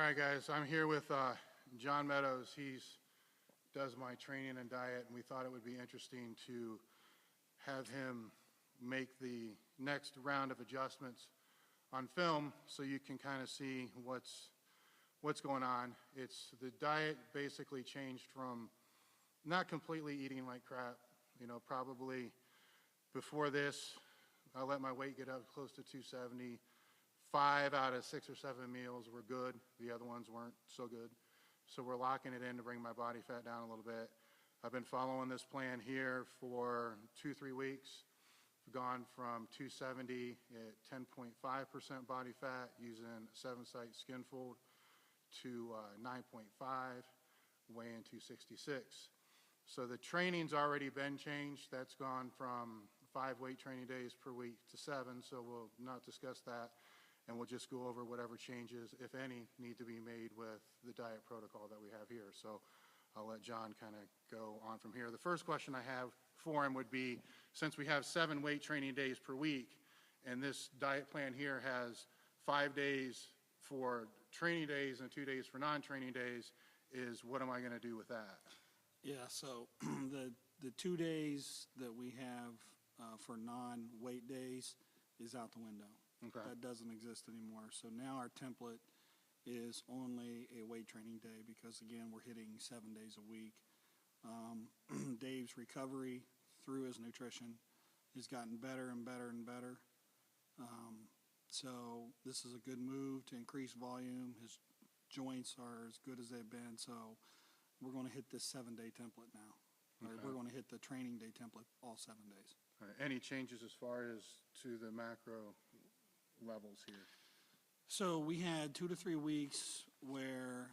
right, guys, I'm here with John Meadows. He's does my training and diet, and we thought it would be interesting to have him make the next round of adjustments on film so you can kind of see what's going on. It's the diet basically changed from not completely eating like crap, probably before this, I let my weight get up close to 270. 5 out of 6 or 7 meals were good. The other ones weren't so good. So we're locking it in to bring my body fat down a little bit. I've been following this plan here for 2-3 weeks. I've gone from 270 at 10.5% body fat using 7-site skin fold to 9.5, weighing 266. So the training's already been changed. That's gone from 5 weight training days per week to 7, so we'll not discuss that. And we'll just go over whatever changes, if any, need to be made with the diet protocol that we have here. So I'll let John kind of go on from here. The first question I have for him would be, since we have 7 weight training days per week, and this diet plan here has 5 days for training days and 2 days for non-training days, is what am I going to do with that? Yeah, so the 2 days that we have for non-weight days is out the window. Okay. That doesn't exist anymore. So now our template is only a weight training day because, again, we're hitting 7 days a week. Dave's recovery through his nutrition has gotten better and better and better. So this is a good move to increase volume. His joints are as good as they've been. So we're going to hit this 7-day template now. Okay. We're going to hit the training day template all 7 days. All right. Any changes as far as to the macro levels here? So we had 2 to 3 weeks where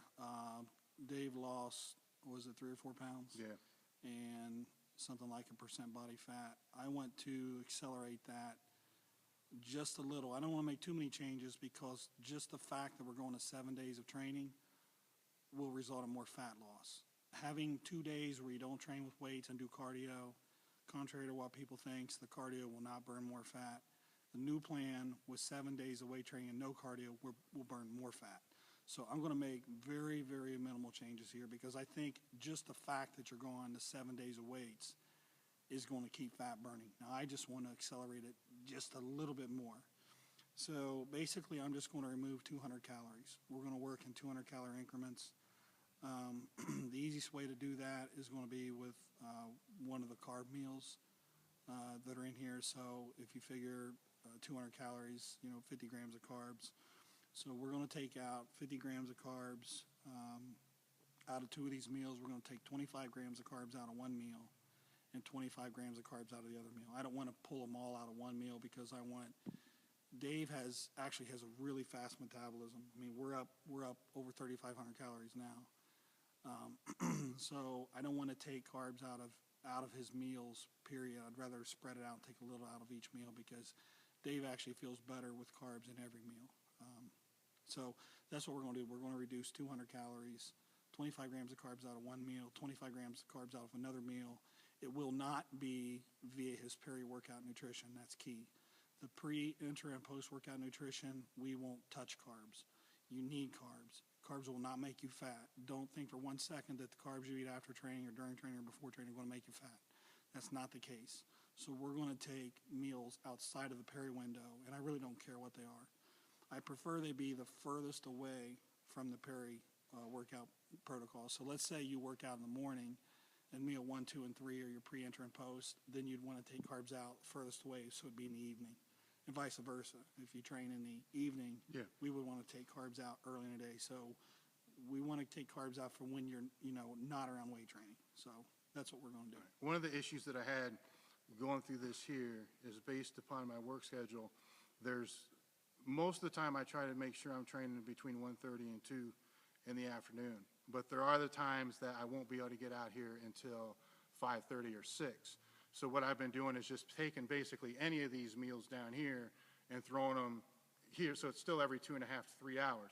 Dave lost, was it 3 or 4 pounds? Yeah. And something like 1% body fat. I want to accelerate that just a little. I don't want to make too many changes because just the fact that we're going to 7 days of training will result in more fat loss. Having 2 days where you don't train with weights and do cardio, contrary to what people think, the cardio will not burn more fat. The new plan with 7 days of weight training and no cardio will burn more fat. So I'm going to make very, very minimal changes here because I think just the fact that you're going to 7 days of weights is going to keep fat burning. Now, I just want to accelerate it just a little bit more. So basically, I'm just going to remove 200 calories. We're going to work in 200-calorie increments. The easiest way to do that is going to be with one of the carb meals that are in here. So if you figure 200 calories, 50 grams of carbs. So we're going to take out 50 grams of carbs out of 2 of these meals. We're going to take 25 grams of carbs out of one meal and 25 grams of carbs out of the other meal. I don't want to pull them all out of one meal because Dave actually has a really fast metabolism. I mean, we're up over 3,500 calories now. So I don't want to take carbs out of his meals, period. I'd rather spread it out and take a little out of each meal because Dave actually feels better with carbs in every meal. So that's what we're going to do. We're going to reduce 200 calories, 25 grams of carbs out of one meal, 25 grams of carbs out of another meal. It will not be via his peri-workout nutrition. That's key. The pre, intra, and post-workout nutrition, we won't touch carbs. You need carbs. Carbs will not make you fat. Don't think for 1 second that the carbs you eat after training or during training or before training are going to make you fat. That's not the case. So we're going to take meals outside of the peri window, and I really don't care what they are. I prefer they be the furthest away from the peri workout protocol. So let's say you work out in the morning and meal 1, 2, and 3 are your pre, intra, and post, then you'd want to take carbs out furthest away, so it'd be in the evening. And vice versa. If you train in the evening, we would want to take carbs out early in the day. So we want to take carbs out for when you're, not around weight training. So that's what we're going to do. One of the issues that I had going through this here is based upon my work schedule. Most of the time I try to make sure I'm training between 1:30 and 2 in the afternoon. But there are the times that I won't be able to get out here until 5:30 or 6. So what I've been doing is just taking basically any of these meals down here and throwing them here. So it's still every 2.5 to 3 hours.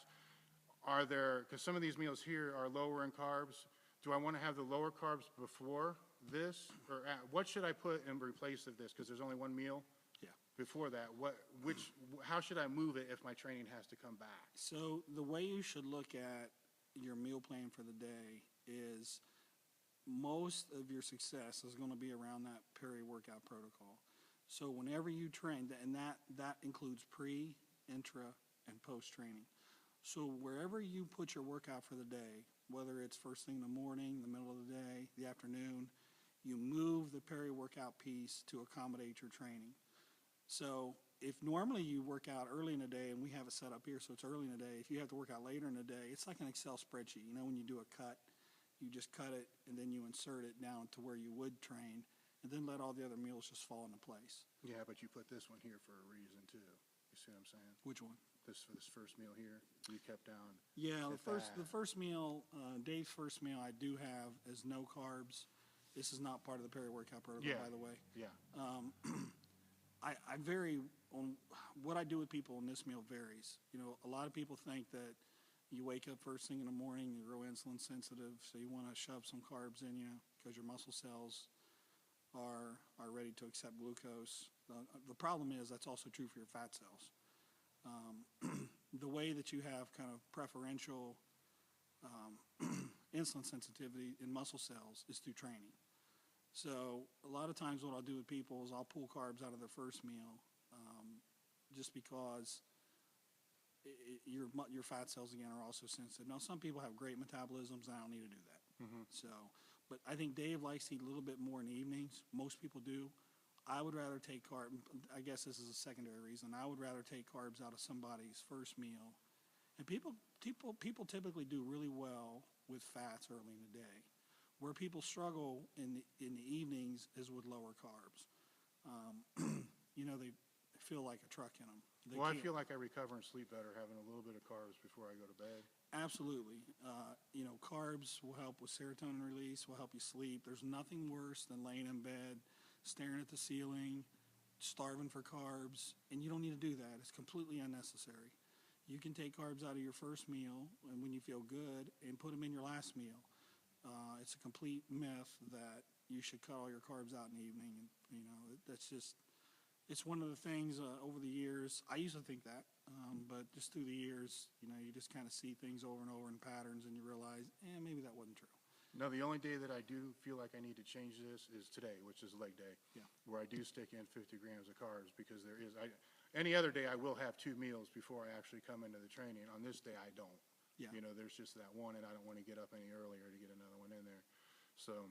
Because some of these meals here are lower in carbs, do I want to have the lower carbs before this? Or what should I put in replace of this? Because there's only one meal? Yeah. before that, how should I move it if my training has to come back? So the way you should look at your meal plan for the day is most of your success is going to be around that peri-workout protocol. So whenever you train, and that includes pre, intra, and post-training. So wherever you put your workout for the day, whether it's first thing in the morning, the middle of the day, the afternoon, you move the peri-workout piece to accommodate your training. So if normally you work out early in the day, and we have it set up here so it's early in the day, if you have to work out later in the day, it's like an Excel spreadsheet. You know, when you do a cut, you just cut it and then you insert it down to where you would train, and then let all the other meals just fall into place. Yeah, but you put this one here for a reason too. You see what I'm saying? Which one? This first meal here, you kept down. Yeah, the first meal, Dave's first meal I do have is no carbs. This is not part of the peri-workout protocol, by the way. Yeah. I vary on what I do with people, and this meal varies. You know, a lot of people think that you wake up first thing in the morning, you're real insulin sensitive, so you want to shove some carbs in you because your muscle cells are ready to accept glucose. The problem is that's also true for your fat cells. The way that you have kind of preferential insulin sensitivity in muscle cells is through training. So a lot of times what I'll do with people is I'll pull carbs out of their first meal just because your fat cells, again, are also sensitive. Now, some people have great metabolisms, and I don't need to do that. So, but I think Dave likes to eat a little bit more in the evenings. Most people do. I would rather take carbs. I guess this is a secondary reason. I would rather take carbs out of somebody's first meal. And people typically do really well with fats early in the day. Where people struggle in the evenings is with lower carbs. You know, they feel like a truck in them. I feel like I recover and sleep better having a little bit of carbs before I go to bed. Absolutely. You know, carbs will help with serotonin release, will help you sleep. There's nothing worse than laying in bed, staring at the ceiling, starving for carbs, and you don't need to do that. It's completely unnecessary. You can take carbs out of your first meal and when you feel good and put them in your last meal. It's a complete myth that you should cut all your carbs out in the evening. And, you know, that's just, it's one of the things over the years. I used to think that, but just through the years, you know, you just kind of see things over and over in patterns and you realize, maybe that wasn't true. No, the only day that I do feel like I need to change this is today, which is leg day, where I do stick in 50 grams of carbs because there is, any other day I will have 2 meals before I actually come into the training. On this day, I don't. Yeah. You know, there's just that one, and I don't want to get up any earlier to get another one in there. So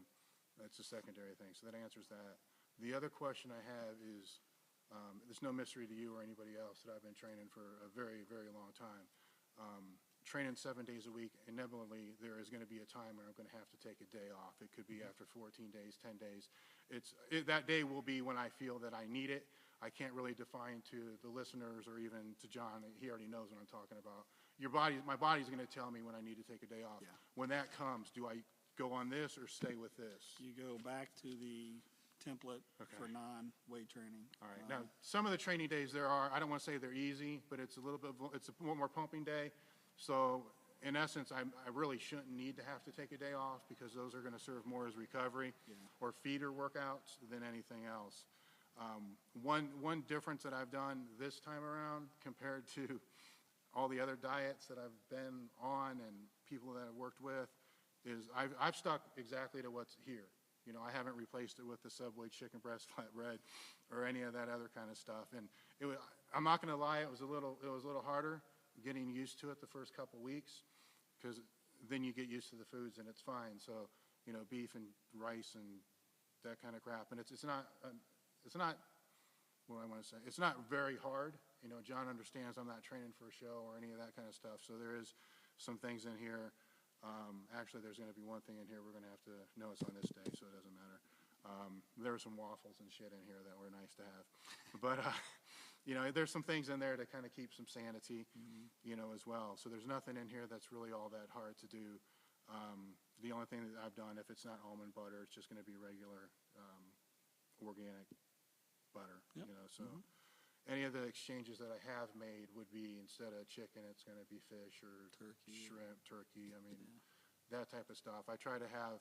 that's a secondary thing. So that answers that. The other question I have is, there's no mystery to you or anybody else that I've been training for a very, very long time. Training 7 days a week, inevitably there is going to be a time where I'm going to have to take a day off. It could be after 14 days, 10 days. That day will be when I feel that I need it. I can't really define to the listeners or even to John. He already knows what I'm talking about. My body's going to tell me when I need to take a day off. Yeah. When that comes, do I go on this or stay with this? You go back to the template for non-weight training. All right. Now, some of the training days I don't want to say they're easy, but it's a one more pumping day. So in essence, I really shouldn't need to have to take a day off because those are going to serve more as recovery or feeder workouts than anything else. One difference that I've done this time around compared to all the other diets that I've been on and people that I've worked with is I've stuck exactly to what's here. You know, I haven't replaced it with the Subway chicken breast flatbread or any of that other kind of stuff. And I'm not going to lie, it was a little harder getting used to it the first couple weeks because then you get used to the foods and it's fine. So, you know, beef and rice and that kind of crap. And it's not what I want to say. It's not very hard. You know, John understands I'm not training for a show or any of that kind of stuff. So there is some things in here. Actually, there's going to be one thing in here we're going to have to know it's on this day, so it doesn't matter. There were some waffles and shit in here that were nice to have. But, you know, there's some things in there to kind of keep some sanity, you know, as well. So there's nothing in here that's really all that hard to do. The only thing that I've done, if it's not almond butter, it's just going to be regular organic butter, you know. So any of the exchanges that I have made would be instead of chicken, it's going to be fish or turkey, shrimp, turkey. I mean, that type of stuff. I try to have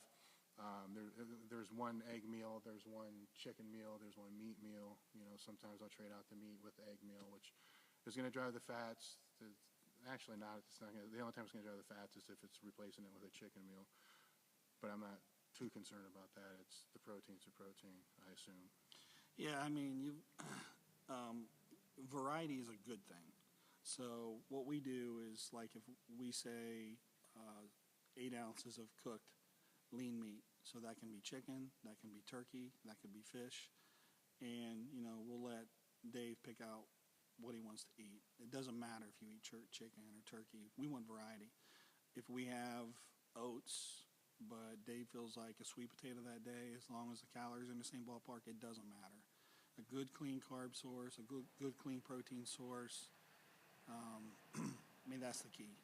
There's one egg meal, there's one chicken meal, there's one meat meal. Sometimes I'll trade out the meat with the egg meal, which is going to drive the fats. Actually, not. It's not the only time it's going to drive the fats is if it's replacing it with a chicken meal. But I'm not too concerned about that. It's the proteins are protein, I assume. Yeah, I mean, variety is a good thing. So what we do is, like, if we say 8 ounces of cooked lean meat, so that can be chicken, that can be turkey, that could be fish, and we'll let Dave pick out what he wants to eat. It doesn't matter if you eat chicken or turkey. We want variety. If we have oats, but Dave feels like a sweet potato that day, as long as the calories are in the same ballpark, it doesn't matter. A good clean carb source, a good clean protein source. I mean, that's the key.